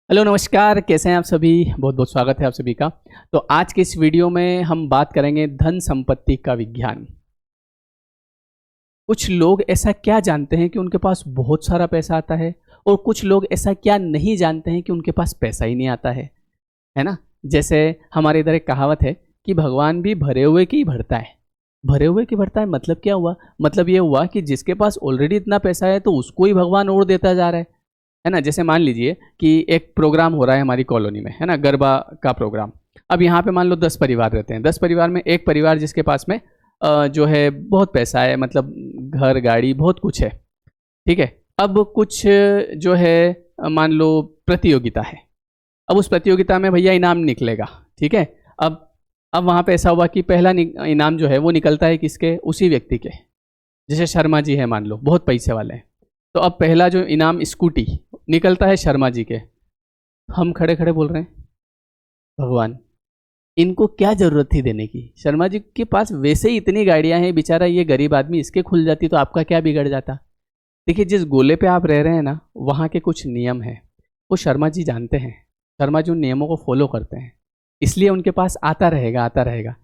Hello नमस्कार, कैसे हैं आप सभी। बहुत बहुत स्वागत है आप सभी का। तो आज के इस वीडियो में हम बात करेंगे धन संपत्ति का विज्ञान। कुछ लोग ऐसा क्या जानते हैं कि उनके पास बहुत सारा पैसा आता है, और कुछ लोग ऐसा क्या नहीं जानते हैं कि उनके पास पैसा ही नहीं आता है ना। जैसे हमारे इधर एक कहावत है कि भगवान भी भरे हुए की भरता है। भरे हुए की भरता है मतलब क्या हुआ? मतलब ये हुआ कि जिसके पास ऑलरेडी इतना पैसा है तो उसको ही भगवान और देता जा रहा है ना। जैसे मान लीजिए कि एक प्रोग्राम हो रहा है हमारी कॉलोनी में, है ना, गरबा का प्रोग्राम। अब यहाँ पे मान लो 10 परिवार रहते हैं। 10 परिवार में एक परिवार जिसके पास में जो है बहुत पैसा है, मतलब घर गाड़ी बहुत कुछ है, ठीक है। अब कुछ जो है मान लो प्रतियोगिता है। अब उस प्रतियोगिता में भैया इनाम निकलेगा, ठीक है। अब वहाँ पे ऐसा हुआ कि पहला इनाम जो है वो निकलता है किसके? उसी व्यक्ति के। जैसे शर्मा जी है, मान लो बहुत पैसे वाले हैं, तो अब पहला जो इनाम स्कूटी निकलता है शर्मा जी के। हम खड़े खड़े बोल रहे हैं, भगवान इनको क्या जरूरत थी देने की? शर्मा जी के पास वैसे ही इतनी गाड़ियां हैं, बेचारा ये गरीब आदमी, इसके खुल जाती तो आपका क्या बिगड़ जाता? देखिए, जिस गोले पे आप रह रहे हैं ना, वहाँ के कुछ नियम हैं, वो शर्मा जी जानते हैं। शर्मा जी उन नियमों को फॉलो करते हैं, इसलिए उनके पास आता रहेगा आता रहेगा।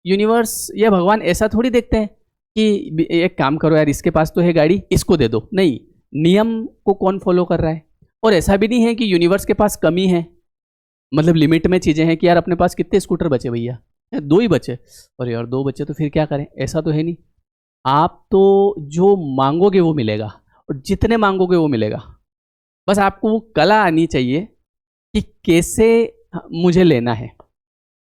यूनिवर्स या भगवान ऐसा थोड़ी देखते हैं कि एक काम करो यार, इसके पास तो है गाड़ी, इसको दे दो। नहीं, नियम को कौन फॉलो कर रहा है? और ऐसा भी नहीं है कि यूनिवर्स के पास कमी है, मतलब लिमिट में चीज़ें हैं कि यार अपने पास कितने स्कूटर बचे भैया? यार 2 ही बचे। और यार 2 बचे तो फिर क्या करें? ऐसा तो है नहीं। आप तो जो मांगोगे वो मिलेगा, और जितने मांगोगे वो मिलेगा। बस आपको वो कला आनी चाहिए कि कैसे मुझे लेना है।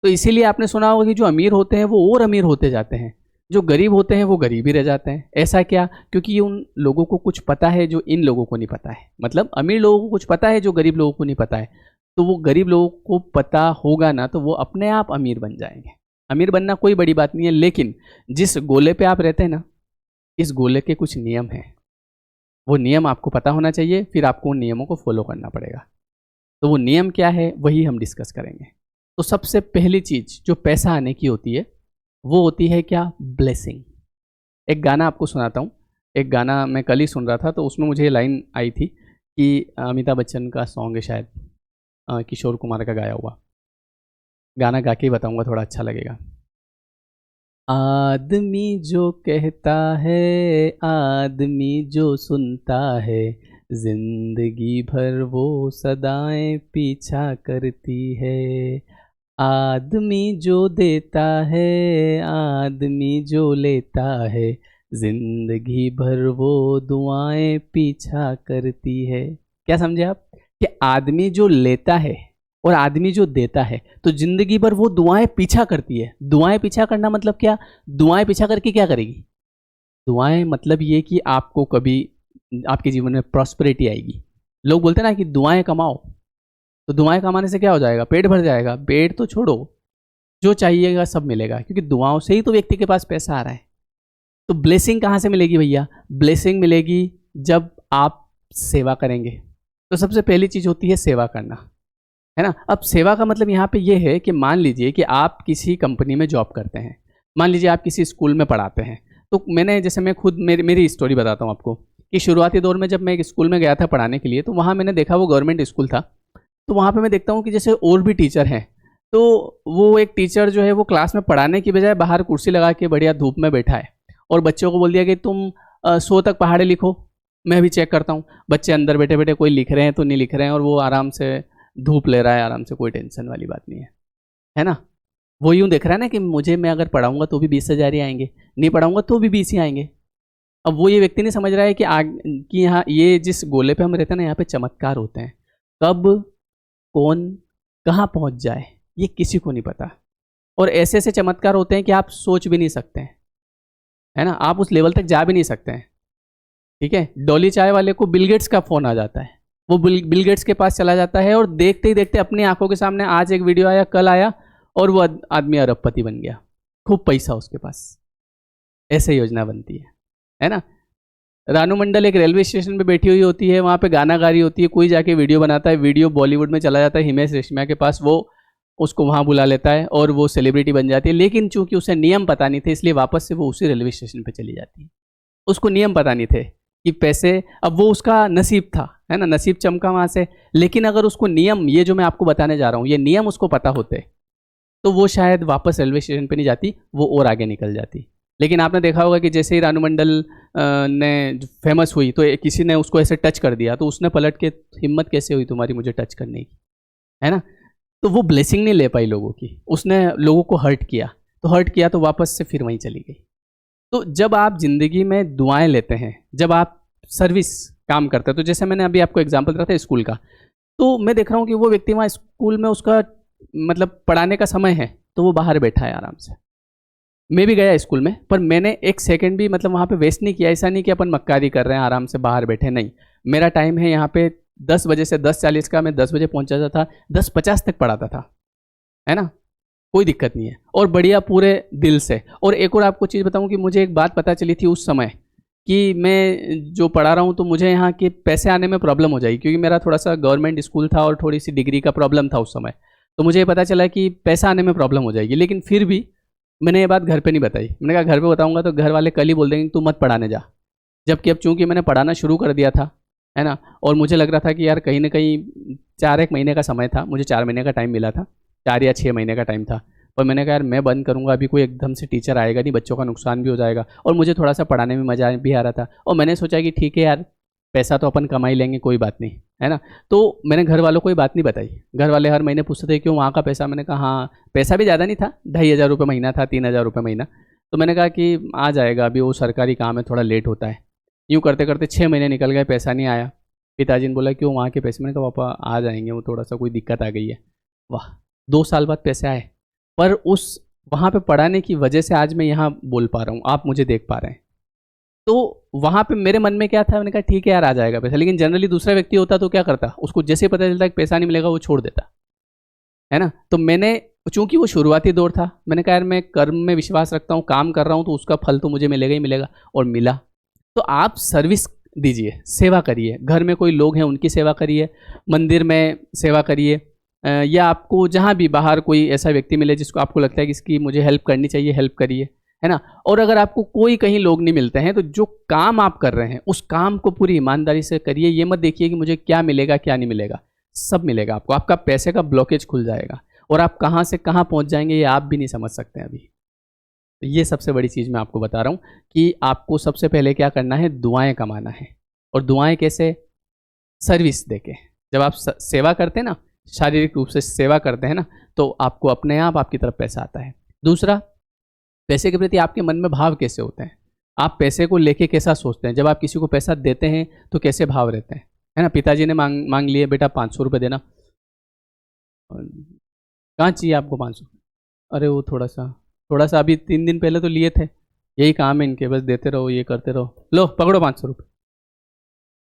तो इसीलिए आपने सुना होगा कि जो अमीर होते हैं वो और अमीर होते जाते हैं, जो गरीब होते हैं वो गरीब ही रह जाते हैं। ऐसा क्या? क्योंकि उन लोगों को कुछ पता है जो इन लोगों को नहीं पता है। मतलब अमीर लोगों को कुछ पता है जो गरीब लोगों को नहीं पता है। तो वो गरीब लोगों को पता होगा ना, तो वो अपने आप अमीर बन जाएंगे। अमीर बनना कोई बड़ी बात नहीं है, लेकिन जिस गोले पे आप रहते हैं ना, इस गोले के कुछ नियम हैं। वो नियम आपको पता होना चाहिए, फिर आपको उन नियमों को फॉलो करना पड़ेगा। तो वो नियम क्या है वही हम डिस्कस करेंगे। तो सबसे पहली चीज जो पैसा आने की होती है वो होती है क्या? ब्लेसिंग। एक गाना आपको सुनाता हूँ। एक गाना मैं कल ही सुन रहा था, तो उसमें मुझे ये लाइन आई थी कि अमिताभ बच्चन का सॉन्ग है शायद, किशोर कुमार का गाया हुआ। गाना गा के ही बताऊंगा, थोड़ा अच्छा लगेगा। आदमी जो कहता है, आदमी जो सुनता है, जिंदगी भर वो सदाएं पीछा करती है। आदमी जो देता है, आदमी जो लेता है, जिंदगी भर वो दुआएं पीछा करती है। क्या समझे आप? कि आदमी जो लेता है और आदमी जो देता है, तो जिंदगी भर वो दुआएं पीछा करती है। दुआएं पीछा करना मतलब क्या? दुआएं पीछा करके क्या करेगी? दुआएं मतलब ये कि आपको कभी आपके जीवन में प्रॉस्पेरिटी आएगी। लोग बोलते हैं ना कि दुआएं कमाओ, तो दुआएं कमाने से क्या हो जाएगा? पेट भर जाएगा। पेट तो छोड़ो, जो चाहिएगा सब मिलेगा, क्योंकि दुआओं से ही तो व्यक्ति के पास पैसा आ रहा है। तो ब्लेसिंग कहाँ से मिलेगी भैया? ब्लेसिंग मिलेगी जब आप सेवा करेंगे। तो सबसे पहली चीज होती है सेवा करना, है ना। अब सेवा का मतलब यहाँ पे ये है कि मान लीजिए कि आप किसी कंपनी में जॉब करते हैं, मान लीजिए आप किसी स्कूल में पढ़ाते हैं। तो मैं खुद मेरी स्टोरी बताता हूँ आपको कि शुरुआती दौर में जब मैं एक स्कूल में गया था पढ़ाने के लिए, तो वहाँ मैंने देखा वो गवर्नमेंट स्कूल था। तो वहाँ पे मैं देखता हूँ कि जैसे और भी टीचर हैं, तो वो एक टीचर जो है वो क्लास में पढ़ाने की बजाय बाहर कुर्सी लगा के बढ़िया धूप में बैठा है, और बच्चों को बोल दिया कि तुम 100 तक पहाड़े लिखो, मैं भी चेक करता हूँ। बच्चे अंदर बैठे बैठे कोई लिख रहे हैं तो नहीं लिख रहे हैं, और वो आराम से धूप ले रहा है, आराम से, कोई टेंशन वाली बात नहीं है ना। वो यूँ देख रहा है ना कि मैं अगर पढ़ाऊंगा तो भी 20,000 ही आएंगे, नहीं पढ़ाऊंगा तो भी 20 ही आएंगे। अब वो ये व्यक्ति नहीं समझ रहा है कि यहाँ ये जिस गोले पे हम रहते हैं ना, यहाँ पे चमत्कार होते हैं। कब कौन कहाँ पहुँच जाए ये किसी को नहीं पता, और ऐसे ऐसे चमत्कार होते हैं कि आप सोच भी नहीं सकते हैं, है ना। आप उस लेवल तक जा भी नहीं सकते हैं, ठीक है। डॉली चाय वाले को बिल गेट्स का फोन आ जाता है, वो बिल गेट्स के पास चला जाता है, और देखते ही देखते अपनी आंखों के सामने आज एक वीडियो आया, कल आया, और वो आदमी अरबपति बन गया, खूब पैसा उसके पास। ऐसे योजना बनती है ना। रानू मंडल एक रेलवे स्टेशन पे बैठी हुई होती है, वहाँ पे गाना गा रही होती है, कोई जाके वीडियो बनाता है, वीडियो बॉलीवुड में चला जाता है हिमेश रेशमिया के पास, वो उसको वहाँ बुला लेता है और वो सेलिब्रिटी बन जाती है। लेकिन चूंकि उसे नियम पता नहीं थे, इसलिए वापस से वो उसी रेलवे स्टेशन पे चली जाती है। उसको नियम पता नहीं थे कि पैसे, अब वो उसका नसीब था, है ना, नसीब चमका वहाँ से। लेकिन अगर उसको नियम, ये जो मैं आपको बताने जा रहा हूँ, ये नियम उसको पता होते तो वो शायद वापस रेलवे स्टेशन पे नहीं जाती, वो और आगे निकल जाती। लेकिन आपने देखा होगा कि जैसे ही रानू मंडल ने फेमस हुई तो किसी ने उसको ऐसे टच कर दिया तो उसने पलट के, हिम्मत कैसे हुई तुम्हारी मुझे टच करने की, है ना। तो वो ब्लेसिंग नहीं ले पाई लोगों की, उसने लोगों को हर्ट किया, तो हर्ट किया तो वापस से फिर वहीं चली गई। तो जब आप जिंदगी में दुआएं लेते हैं, जब आप सर्विस काम करते हैं, तो जैसे मैंने अभी आपको एग्जांपल दिया था स्कूल का, तो मैं देख रहा हूँ कि वो व्यक्ति वहाँ स्कूल में, उसका मतलब पढ़ाने का समय है तो वो बाहर बैठा है आराम से। मैं भी गया स्कूल में, पर मैंने एक सेकंड भी मतलब वहाँ पे वेस्ट नहीं किया। ऐसा नहीं कि अपन मक्कारी कर रहे हैं आराम से बाहर बैठे, नहीं। मेरा टाइम है यहाँ पे 10 बजे से 10:40 का, मैं 10 बजे पहुँच जाता था, 10:50 तक पढ़ाता था, है ना, कोई दिक्कत नहीं है, और बढ़िया पूरे दिल से। और एक और आपको चीज़ बताऊँ कि मुझे एक बात पता चली थी उस समय कि मैं जो पढ़ा रहा हूँ तो मुझे यहाँ के पैसे आने में प्रॉब्लम हो जाएगी, क्योंकि मेरा थोड़ा सा गवर्नमेंट स्कूल था और थोड़ी सी डिग्री का प्रॉब्लम था उस समय। तो मुझे पता चला कि पैसा आने में प्रॉब्लम हो जाएगी, लेकिन फिर भी मैंने ये बात घर पे नहीं बताई। मैंने कहा घर पे बताऊंगा तो घर वाले कल ही बोल देंगे तू मत पढ़ाने जा। जबकि अब चूंकि मैंने पढ़ाना शुरू कर दिया था, है ना, और मुझे लग रहा था कि यार कहीं ना कहीं 4 महीने का समय था, मुझे 4 महीने का टाइम मिला था, 4 या 6 महीने का टाइम था। पर मैंने कहा यार मैं बंद करूंगा, अभी कोई एकदम से टीचर आएगा नहीं, बच्चों का नुकसान भी हो जाएगा, और मुझे थोड़ा सा पढ़ाने में मज़ा भी आ रहा था। और मैंने सोचा कि ठीक है यार, पैसा तो अपन कमा ही लेंगे, कोई बात नहीं, है ना। तो मैंने घर वालों को ये बात नहीं बताई। घर वाले हर महीने पूछते थे क्यों, वहाँ का पैसा? मैंने कहा हाँ, पैसा भी ज़्यादा नहीं था, 2,500 रुपये महीना था, 3,000 रुपये महीना। तो मैंने कहा कि आ जाएगा, अभी वो सरकारी काम है, थोड़ा लेट होता है। यूँ करते करते 6 महीने निकल गए, पैसा नहीं आया। पिताजी ने बोला क्यों, वहाँ के पैसे? मैंने कहा पापा आ जाएंगे, वो थोड़ा सा कोई दिक्कत आ गई है। वाह, 2 साल बाद पैसे आए। पर उस वहाँ पे पढ़ाने की वजह से आज मैं यहाँ बोल पा रहा हूँ, आप मुझे देख पा रहे हैं। तो वहाँ पे मेरे मन में क्या था, मैंने कहा ठीक है यार आ जाएगा पैसा। लेकिन जनरली दूसरा व्यक्ति होता तो क्या करता, उसको जैसे पता चलता कि पैसा नहीं मिलेगा वो छोड़ देता, है ना। तो मैंने, चूंकि वो शुरुआती दौर था, मैंने कहा यार मैं कर्म में विश्वास रखता हूँ, काम कर रहा हूँ तो उसका फल तो मुझे मिलेगा ही मिलेगा, और मिला। तो आप सर्विस दीजिए, सेवा करिए, घर में कोई लोग हैं उनकी सेवा करिए, मंदिर में सेवा करिए, या आपको जहाँ भी बाहर कोई ऐसा व्यक्ति मिले जिसको आपको लगता है कि इसकी मुझे हेल्प करनी चाहिए, हेल्प करिए, है ना। और अगर आपको कोई कहीं लोग नहीं मिलते हैं तो जो काम आप कर रहे हैं उस काम को पूरी ईमानदारी से करिए। ये मत देखिए कि मुझे क्या मिलेगा क्या नहीं मिलेगा, सब मिलेगा आपको। आपका पैसे का ब्लॉकेज खुल जाएगा और आप कहाँ से कहाँ पहुँच जाएंगे ये आप भी नहीं समझ सकते अभी। तो ये सबसे बड़ी चीज़ मैं आपको बता रहा हूँ कि आपको सबसे पहले क्या करना है, दुआएं कमाना है। और दुआएं कैसे? सर्विस देके। जब आप सेवा करते हैं ना, शारीरिक रूप से सेवा करते हैं ना, तो आपको अपने आप आपकी तरफ पैसा आता है। दूसरा, पैसे के प्रति आपके मन में भाव कैसे होते हैं, आप पैसे को लेके कैसा सोचते हैं। जब आप किसी को पैसा देते हैं तो कैसे भाव रहते हैं, है ना। पिताजी ने मांग लिए, बेटा 500 रुपये देना। कहाँ चाहिए आपको 500? अरे वो थोड़ा सा अभी 3 दिन पहले तो लिए थे, यही काम है इनके, बस देते रहो, ये करते रहो, लो पकड़ो 500 रुपये।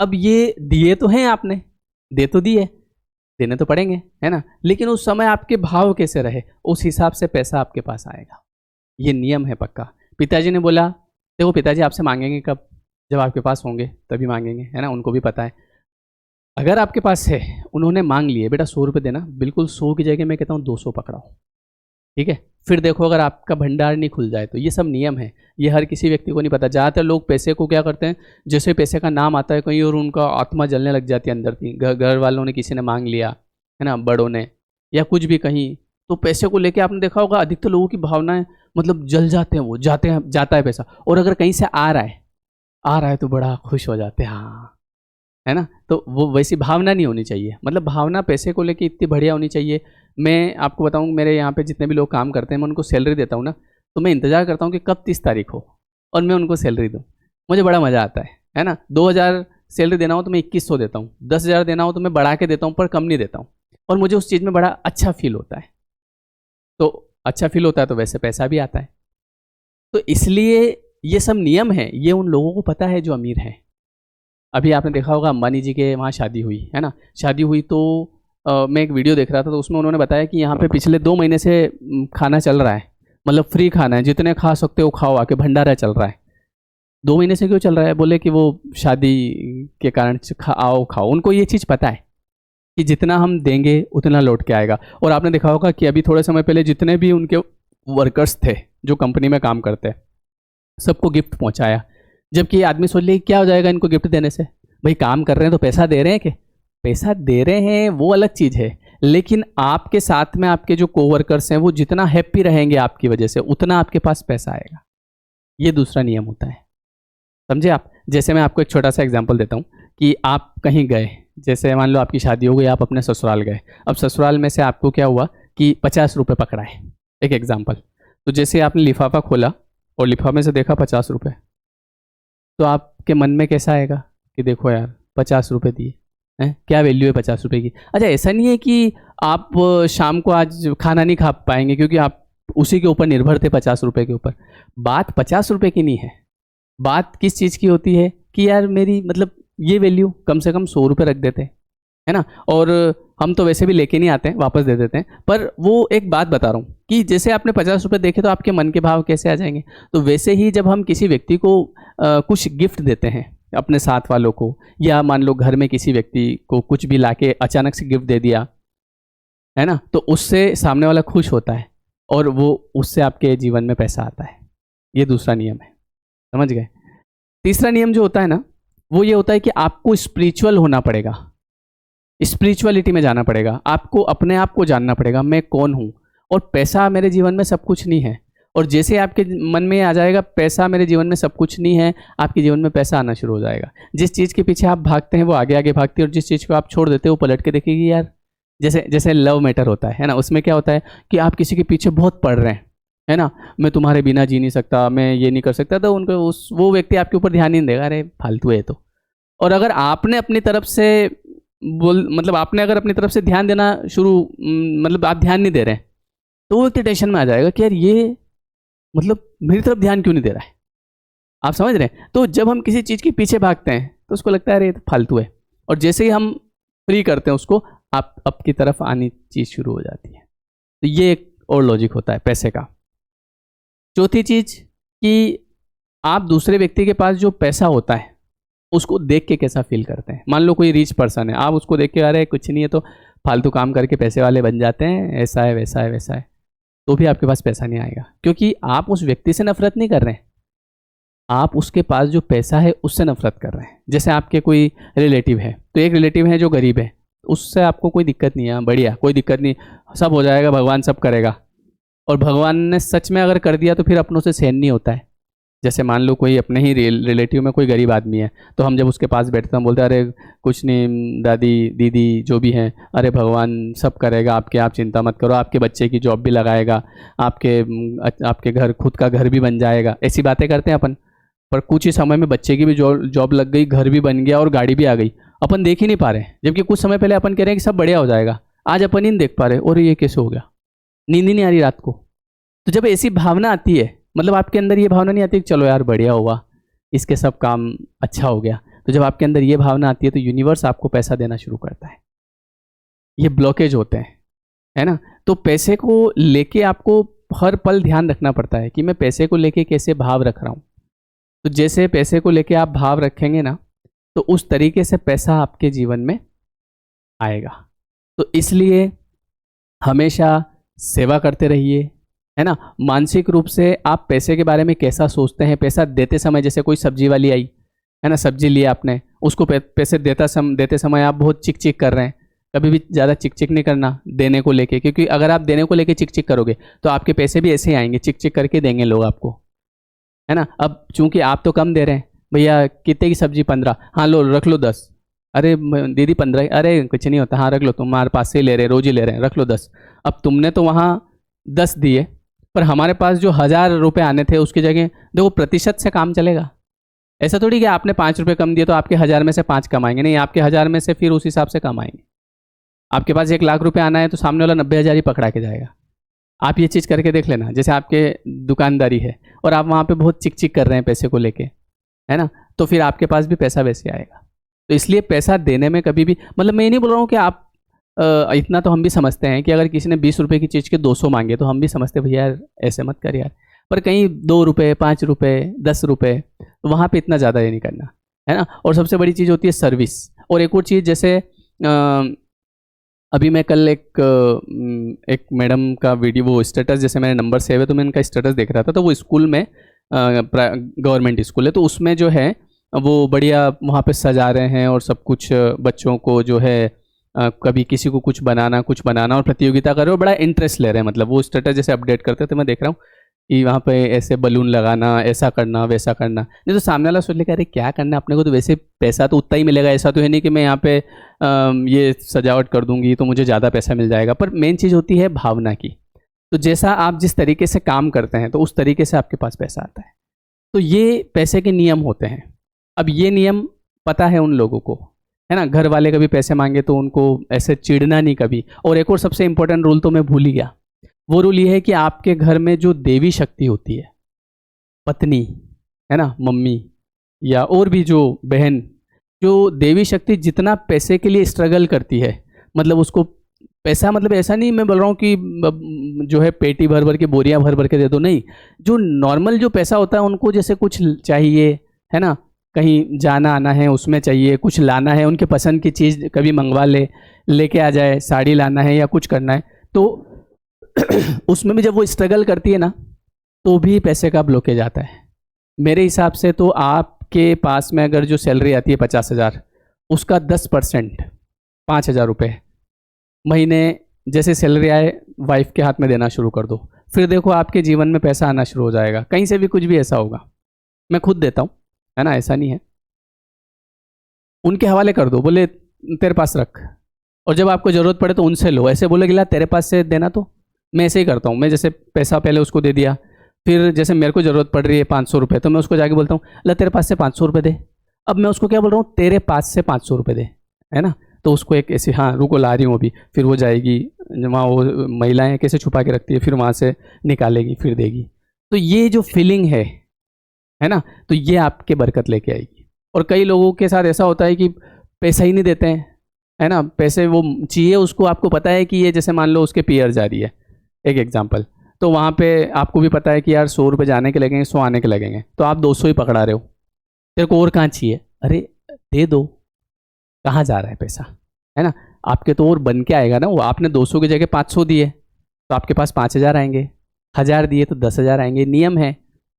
अब ये दिए तो हैं आपने, दे तो दिए, देने तो पड़ेंगे, है ना। लेकिन उस समय आपके भाव कैसे रहे, उस हिसाब से पैसा आपके पास आएगा। ये नियम है पक्का। पिताजी ने बोला, देखो पिताजी आपसे मांगेंगे कब, जब आपके पास होंगे तभी मांगेंगे, है ना, उनको भी पता है। अगर आपके पास है, उन्होंने मांग लिए, बेटा 100 रुपये देना, बिल्कुल 100 की जगह मैं कहता हूँ 200 पकड़ाओ, ठीक है। फिर देखो अगर आपका भंडार नहीं खुल जाए तो। ये सब नियम है, ये हर किसी व्यक्ति को नहीं पता। ज़्यादातर लोग पैसे को क्या करते हैं, जैसे पैसे का नाम आता है कहीं और उनका आत्मा जलने लग जाती है अंदर थी। घर वालों ने, किसी ने मांग लिया, है ना, बड़ों ने, या कुछ भी कहीं, तो पैसे को लेके आपने देखा होगा अधिकतर लोगों की भावनाएं मतलब जल जाते हैं, वो जाता है पैसा। और अगर कहीं से आ रहा है तो बड़ा खुश हो जाते हैं, हाँ, है ना। तो वो वैसी भावना नहीं होनी चाहिए। मतलब भावना पैसे को लेके इतनी बढ़िया होनी चाहिए। मैं आपको बताऊं, मेरे यहाँ पे जितने भी लोग काम करते हैं, मैं उनको सैलरी देता हूँ ना, तो मैं इंतज़ार करता हूँ कि कब 30 तारीख हो और मैं उनको सैलरी दूँ। मुझे बड़ा मज़ा आता है ना। 2,000 सैलरी देना हो तो मैं 2100 देता हूँ, 10,000 देना हो तो मैं बढ़ा के देता हूँ, पर कम नहीं देता हूँ। और मुझे उस चीज़ में बड़ा अच्छा फील होता है। तो अच्छा फील होता है तो वैसे पैसा भी आता है। तो इसलिए ये सब नियम है, ये उन लोगों को पता है जो अमीर हैं। अभी आपने देखा होगा अंबानी जी के वहाँ शादी हुई, है ना। शादी हुई तो मैं एक वीडियो देख रहा था, तो उसमें उन्होंने बताया कि यहाँ पे पिछले 2 महीने से खाना चल रहा है, मतलब फ्री खाना है, जितने खा सकते हो खाओ, आके भंडारा चल रहा है। 2 महीने से क्यों चल रहा है? बोले कि वो शादी के कारण आओ खाओ। उनको ये चीज़ पता है कि जितना हम देंगे उतना लौट के आएगा। और आपने देखा होगा कि अभी थोड़े समय पहले जितने भी उनके वर्कर्स थे जो कंपनी में काम करते हैं, सबको गिफ्ट पहुंचाया। जबकि आदमी सोच ले क्या हो जाएगा इनको गिफ्ट देने से, भाई काम कर रहे हैं तो पैसा दे रहे हैं कि पैसा दे रहे हैं वो अलग चीज़ है, लेकिन आपके साथ में आपके जो कोवर्कर्स हैं वो जितना हैप्पी रहेंगे आपकी वजह से उतना आपके पास पैसा आएगा। ये दूसरा नियम होता है, समझे आप। जैसे मैं आपको एक छोटा सा एग्जांपल देता हूँ कि आप कहीं गए, जैसे मान लो आपकी शादी हो गई, आप अपने ससुराल गए, अब ससुराल में से आपको क्या हुआ कि 50 रुपये पकड़ाए, एक एग्जाम्पल। तो जैसे आपने लिफाफा खोला और लिफाफे में से देखा 50 रुपये, तो आपके मन में कैसा आएगा कि देखो यार 50 रुपये दिए हैं, क्या वैल्यू है 50 रुपये की। अच्छा, ऐसा नहीं है कि आप शाम को आज खाना नहीं खा पाएंगे क्योंकि आप उसी के ऊपर निर्भर थे 50 रुपये के ऊपर। बात 50 रुपये की नहीं है, बात किस चीज़ की होती है कि यार मेरी मतलब ये वैल्यू कम से कम 100 रुपये रख देते हैं, है ना। और हम तो वैसे भी लेके नहीं आते हैं, वापस दे देते हैं। पर वो एक बात बता रहा हूँ कि जैसे आपने 50 रुपये देखे तो आपके मन के भाव कैसे आ जाएंगे, तो वैसे ही जब हम किसी व्यक्ति को कुछ गिफ्ट देते हैं अपने साथ वालों को, या मान लो घर में किसी व्यक्ति को कुछ भी लाके अचानक से गिफ्ट दे दिया, है ना, तो उससे सामने वाला खुश होता है और वो उससे आपके जीवन में पैसा आता है। ये दूसरा नियम है, समझ गए। तीसरा नियम जो होता है ना, वो ये होता है कि आपको स्पिरिचुअल होना पड़ेगा, स्पिरिचुअलिटी में जाना पड़ेगा, आपको अपने आप को जानना पड़ेगा, मैं कौन हूँ और पैसा मेरे जीवन में सब कुछ नहीं है। और जैसे आपके मन में आ जाएगा पैसा मेरे जीवन में सब कुछ नहीं है, आपके जीवन में पैसा आना शुरू हो जाएगा। जिस चीज़ के पीछे आप भागते हैं वो आगे आगे भागती है, और जिस चीज़ को आप छोड़ देते हो वो पलट के देखेगी। यार जैसे जैसे लव मैटर होता है ना, उसमें क्या होता है कि आप किसी के पीछे बहुत पड़ रहे हैं, है ना, मैं तुम्हारे बिना जी नहीं सकता, मैं ये नहीं कर सकता, तो उनको वो व्यक्ति आपके ऊपर ध्यान नहीं देगा, अरे फालतू है तो। और अगर आपने अपनी तरफ से मतलब आपने अगर अपनी तरफ से ध्यान देना शुरू मतलब आप ध्यान नहीं दे रहे हैं, तो वो व्यक्ति टेंशन में आ जाएगा कि यार ये मतलब मेरी तरफ ध्यान क्यों नहीं दे रहा है। आप समझ रहे हैं। तो जब हम किसी चीज़ के पीछे भागते हैं तो उसको लगता है अरे ये तो फालतू है, और जैसे ही हम फ्री करते हैं उसको, आप आपकी तरफ आनी चीज़ शुरू हो जाती है। तो ये एक और लॉजिक होता है पैसे का। चौथी चीज़ कि आप दूसरे व्यक्ति के पास जो पैसा होता है उसको देख के कैसा फील करते हैं। मान लो कोई रिच पर्सन है, आप उसको देख के अरे कुछ नहीं है तो फालतू काम करके पैसे वाले बन जाते हैं, ऐसा है वैसा है वैसा है, तो भी आपके पास पैसा नहीं आएगा, क्योंकि आप उस व्यक्ति से नफरत नहीं कर रहे हैं, आप उसके पास जो पैसा है उससे नफरत कर रहे हैं। जैसे आपके कोई रिलेटिव है, तो एक रिलेटिव है जो गरीब है, उससे आपको कोई दिक्कत नहीं है, बढ़िया कोई दिक्कत नहीं, सब हो जाएगा, भगवान सब करेगा। और भगवान ने सच में अगर कर दिया तो फिर अपनों से सहन नहीं होता है। जैसे मान लो कोई अपने ही रिलेटिव में कोई गरीब आदमी है, तो हम जब उसके पास बैठते हैं हम बोलते हैं अरे कुछ नहीं दादी दीदी जो भी हैं, अरे भगवान सब करेगा आपके, आप चिंता मत करो, आपके बच्चे की जॉब भी लगाएगा, आपके घर खुद का घर भी बन जाएगा, ऐसी बातें करते हैं अपन। पर कुछ ही समय में बच्चे की भी जॉब लग गई, घर भी बन गया और गाड़ी भी आ गई, अपन देख ही नहीं पा रहे। जबकि कुछ समय पहले अपन कह रहे हैं कि सब बढ़िया हो जाएगा, आज अपन ही नहीं देख पा रहे, और ये कैसे हो गया, नींद ही नहीं आ रही रात को। तो जब ऐसी भावना आती है, मतलब आपके अंदर ये भावना नहीं आती कि चलो यार बढ़िया हुआ, इसके सब काम अच्छा हो गया, तो जब आपके अंदर ये भावना आती है तो यूनिवर्स आपको पैसा देना शुरू करता है। ये ब्लॉकेज होते हैं, है ना। तो पैसे को लेके आपको हर पल ध्यान रखना पड़ता है कि मैं पैसे को लेके कैसे भाव रख रहा हूँ। तो जैसे पैसे को लेके आप भाव रखेंगे ना, तो उस तरीके से पैसा आपके जीवन में आएगा। तो इसलिए हमेशा सेवा करते रहिए, है ना। मानसिक रूप से आप पैसे के बारे में कैसा सोचते हैं, पैसा देते समय, जैसे कोई सब्जी वाली आई, है ना, सब्जी लिया आपने, उसको पैसे देते समय आप बहुत चिक चिक कर रहे हैं। कभी भी ज़्यादा चिक चिक नहीं करना देने को लेके, क्योंकि अगर आप देने को लेके चिक चिक करोगे तो आपके पैसे भी ऐसे ही आएंगे, चिक चिक करके देंगे लोग आपको, है ना। अब चूंकि आप तो कम दे रहे हैं, भैया कितने की सब्जी 15, हाँ लो रख लो 10, अरे दीदी 15, अरे कुछ नहीं होता, हाँ रख लो, तुम्हारे पास से ले रहे रोज ही ले रहे हैं, रख लो 10। अब तुमने तो वहाँ 10 दिए, पर हमारे पास जो 1000 रुपये आने थे उसकी जगह देखो प्रतिशत से काम चलेगा। ऐसा थोड़ी कि आपने 5 रुपये कम दिए तो आपके 1000 में से 5 कमाएंगे, नहीं, आपके 1000 में से फिर उस हिसाब से कमाएंगे। आपके पास 1 लाख रुपये आना है तो सामने वाला 90,000 ही पकड़ा के जाएगा। आप ये चीज़ करके देख लेना, जैसे आपके दुकानदारी है और आप वहाँ पे बहुत चिक चिक कर रहे हैं पैसे को लेके, है ना, तो फिर आपके पास भी पैसा वैसे आएगा। तो इसलिए पैसा देने में कभी भी, मतलब मैं ये नहीं बोल रहा हूँ कि आप इतना तो हम भी समझते हैं कि अगर किसी ने 20 रुपये की चीज़ के 200 मांगे तो हम भी समझते भैया यार ऐसे मत कर यार, पर कहीं 2 रुपये 5 रुपये 10 रुपये, तो वहाँ पे इतना ज़्यादा ये नहीं करना, है ना। और सबसे बड़ी चीज़ होती है सर्विस। और एक और चीज़, जैसे अभी मैं कल एक मैडम का वीडियो, वो स्टेटस, जैसे मेरे नंबर सेव है तो मैं इनका स्टेटस देख रहा था, तो वो स्कूल में गवर्नमेंट स्कूल है, तो उसमें जो है वो बढ़िया वहाँ पे सजा रहे हैं और सब कुछ बच्चों को जो है कभी किसी को कुछ बनाना और प्रतियोगिता कर रहे हो, बड़ा इंटरेस्ट ले रहे हैं। मतलब वो स्टेटस जैसे अपडेट करते थे, मैं देख रहा हूँ कि वहाँ पे ऐसे बलून लगाना, ऐसा करना, वैसा करना। नहीं तो सामने वाला सोच ले, अरे क्या करना है अपने को, तो वैसे पैसा तो उतना ही मिलेगा, ऐसा तो है नहीं कि मैं यहाँ पे ये सजावट कर दूंगी तो मुझे ज़्यादा पैसा मिल जाएगा। पर मेन चीज़ होती है भावना की। तो जैसा आप जिस तरीके से काम करते हैं तो उस तरीके से आपके पास पैसा आता है। तो ये पैसे के नियम होते हैं। अब ये नियम पता है उन लोगों को, है ना। घर वाले कभी पैसे मांगे तो उनको ऐसे चिढ़ना नहीं कभी। और एक और सबसे इंपॉर्टेंट रूल तो मैं भूल ही गया, वो रूल ये है कि आपके घर में जो देवी शक्ति होती है, पत्नी है ना, मम्मी या और भी जो बहन, जो देवी शक्ति जितना पैसे के लिए स्ट्रगल करती है, मतलब उसको पैसा, मतलब ऐसा नहीं मैं बोल रहा हूँ कि जो है पेटी भर भर के, बोरियां भर भर के दे दो, नहीं। जो नॉर्मल जो पैसा होता है उनको जैसे कुछ चाहिए, है ना, कहीं जाना आना है उसमें चाहिए, कुछ लाना है, उनके पसंद की चीज़ कभी मंगवा लेके आ जाए, साड़ी लाना है या कुछ करना है, तो उसमें भी जब वो स्ट्रगल करती है ना, तो भी पैसे का ब्लॉकेज आता है। मेरे हिसाब से तो आपके पास में अगर जो सैलरी आती है 50,000, उसका 10% 5,000 रुपये महीने जैसे सैलरी आए वाइफ के हाथ में देना शुरू कर दो। फिर देखो आपके जीवन में पैसा आना शुरू हो जाएगा, कहीं से भी कुछ भी ऐसा होगा। मैं खुद देता हूँ, है ना, ऐसा नहीं है। उनके हवाले कर दो, बोले तेरे पास रख, और जब आपको ज़रूरत पड़े तो उनसे लो। ऐसे बोले गिला तेरे पास से देना, तो मैं ऐसे ही करता हूँ। मैं जैसे पैसा पहले उसको दे दिया, फिर जैसे मेरे को ज़रूरत पड़ रही है 500 रुपये, तो मैं उसको जाके बोलता हूँ ला तेरे पास से 500 रुपये दे। अब मैं उसको क्या बोल रहा हूँ, तेरे पास से 500 रुपये दे, है ना। तो उसको एक ऐसी, हाँ रुको ला रही हूँ अभी, फिर वो जाएगी वहाँ, वो महिलाएं कैसे छुपा के रखती है, फिर वहाँ से निकालेगी फिर देगी। तो ये जो फीलिंग है ना, तो ये आपके बरकत लेके आएगी। और कई लोगों के साथ ऐसा होता है कि पैसा ही नहीं देते हैं, है ना, पैसे वो चाहिए उसको, आपको पता है कि ये जैसे मान लो उसके पीयर जा रही है, एक एग्जांपल, तो वहाँ पे आपको भी पता है कि यार 100 रुपये जाने के लगेंगे, 100 आने के लगेंगे, तो आप 200 ही पकड़ा रहे हो। तेरे को और कहाँ चाहिए, अरे दे दो, कहाँ जा रहा है पैसा, है ना। आपके तो और बन के आएगा ना, वो आपने 200 की जगह 500 दिए तो आपके पास 5,000 आएंगे, 1,000 दिए तो 10,000 आएंगे। नियम है।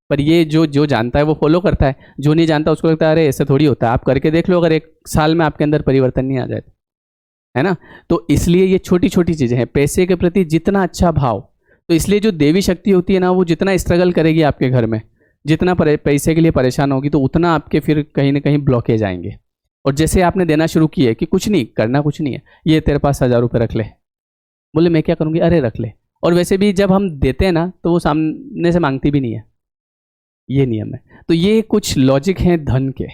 पर ये जो जानता है वो फॉलो करता है, जो नहीं जानता उसको लगता है अरे ऐसे थोड़ी होता है। आप करके देख लो, अगर 1 साल में आपके अंदर परिवर्तन नहीं आ जाए, है ना। तो इसलिए ये छोटी छोटी चीज़ें हैं। पैसे के प्रति जितना अच्छा भाव, तो इसलिए जो देवी शक्ति होती है ना, वो जितना स्ट्रगल करेगी आपके घर में, जितना पैसे के लिए परेशान होगी, तो उतना आपके फिर कहीं ना कहीं ब्लॉकेज आएंगे। और जैसे आपने देना शुरू किए कि कुछ नहीं करना, कुछ नहीं है, ये तेरे पास 1,000 रुपये रख ले, बोले मैं क्या करूँगी, अरे रख ले। और वैसे भी जब हम देते हैं ना, तो वो सामने से मांगती भी नहीं है। ये नियम है। तो ये कुछ लॉजिक हैं धन के।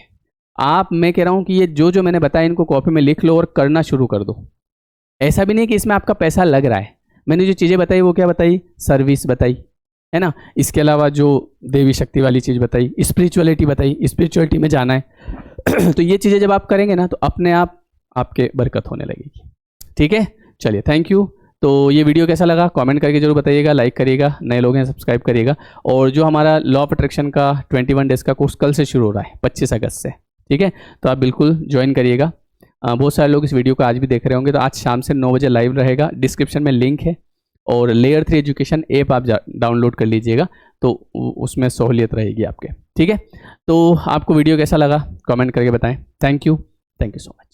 आप, मैं कह रहा हूँ कि ये जो मैंने बताया, इनको कॉपी में लिख लो और करना शुरू कर दो। ऐसा भी नहीं कि इसमें आपका पैसा लग रहा है। मैंने जो चीज़ें बताई वो क्या बताई, सर्विस बताई, है ना। इसके अलावा जो देवी शक्ति वाली चीज़ बताई, स्पिरिचुअलिटी बताई, स्पिरिचुअलिटी में जाना है। तो ये चीज़ें जब आप करेंगे ना, तो अपने आप आपके बरकत होने लगेगी। ठीक है, चलिए, थैंक यू। तो ये वीडियो कैसा लगा कमेंट करके जरूर बताइएगा, लाइक करिएगा, नए लोग हैं सब्सक्राइब करिएगा। और जो हमारा लॉ ऑफ अट्रैक्शन का 21 डेज़ का कोर्स कल से शुरू हो रहा है 25 अगस्त से, ठीक है, तो आप बिल्कुल ज्वाइन करिएगा। बहुत सारे लोग इस वीडियो को आज भी देख रहे होंगे, तो आज शाम से 9 बजे लाइव रहेगा। डिस्क्रिप्शन में लिंक है, और लेयर 3 एजुकेशन ऐप आप डाउनलोड कर लीजिएगा, तो उसमें सहूलियत रहेगी आपके। ठीक है, तो आपको वीडियो कैसा लगा कमेंट करके बताएं। Thank you so much.